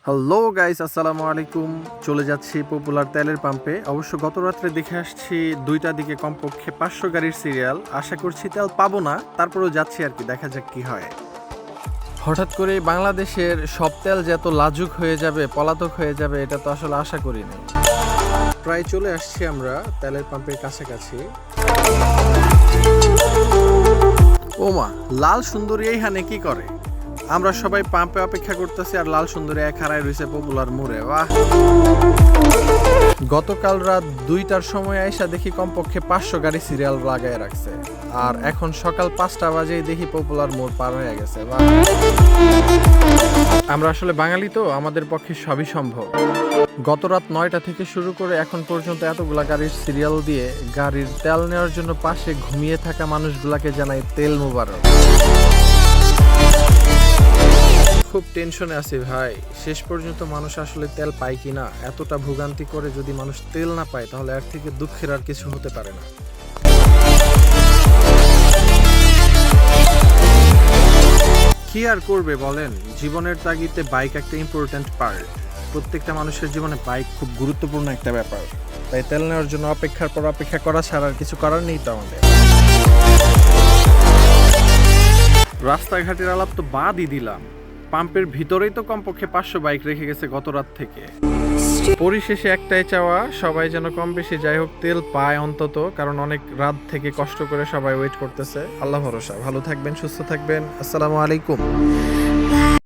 Hello guys, আসসালামু আলাইকুম। চলে যাচ্ছি পপুলার তেলের পাম্পে। অবশ্য গত রাত্রে দেখে আসছি 2টার দিকে কমপক্ষে 500 গাড়ির সিরিয়াল। আশা করছি তেল পাবো না, তারপরেও যাচ্ছি আর কি, দেখা যাক কি হয়। হঠাৎ করে বাংলাদেশের সব তেল যে এত লাজুক হয়ে যাবে, পলাতক হয়ে যাবে, এটা তো আসলে আশা করিনি। প্রায় চলে আসছি আমরা তেলের পাম্পের কাছাকাছি। ওমা, লাল সুন্দরী এইখানে কি করে? আমরা সবাই পাম্পে অপেক্ষা করতেছি আর লাল সুন্দরী এক হারায় রয়েছে পপুলার মোড়ে। বাহ! গতকাল রাত 2টার সময় আইসা দেখি কমপক্ষে 500 গাড়ি সিরিয়াল লাগায় রাখছে, আর এখন সকাল 5টা বাজেই দেখি পপুলার মোড় পার হয়ে গেছে। বাহ! আমরা আসলে বাঙালি তো, আমাদের পক্ষে সবই সম্ভব। গত রাত 9টা থেকে শুরু করে এখন পর্যন্ত এতগুলা গাড়ির সিরিয়াল দিয়ে গাড়ির তেল নেওয়ার জন্য পাশে ঘুমিয়ে থাকা মানুষগুলাকে জানাই তেল মোবারক। খুব টেনশনে আছি ভাই, শেষ পর্যন্ত মানুষ আসলে তেল পায় কিনা। এতটা ভোগান্তি করে যদি মানুষ তেল না পায়, তাহলে এর থেকে দুঃখের আর কিছু হতে পারে না। কি আর করবে বলেন, জীবনের তাগিদে বাইক একটা ইম্পর্ট্যান্ট পার্ট। প্রত্যেকটা মানুষের জীবনে বাইক খুব গুরুত্বপূর্ণ একটা ব্যাপার। তাই তেল নেওয়ার জন্য অপেক্ষার পর অপেক্ষা করা ছাড়া আর কিছু করার নেই তো আমাদের। রাস্তাঘাটের আলাপ তো বাদই দিলাম, পাম্পের ভিতরেই তো কমপক্ষে 500 বাইক রেখে গেছে গত রাত থেকে। পরিশেষে একটাই চাওয়া, সবাই যেন কম বেশি যাই হোক তেল পায় অন্তত, কারণ অনেক রাত থেকে কষ্ট করে সবাই ওয়েট করতেছে। আল্লাহ ভরসা, ভালো থাকবেন, সুস্থ থাকবেন। আসসালামু আলাইকুম।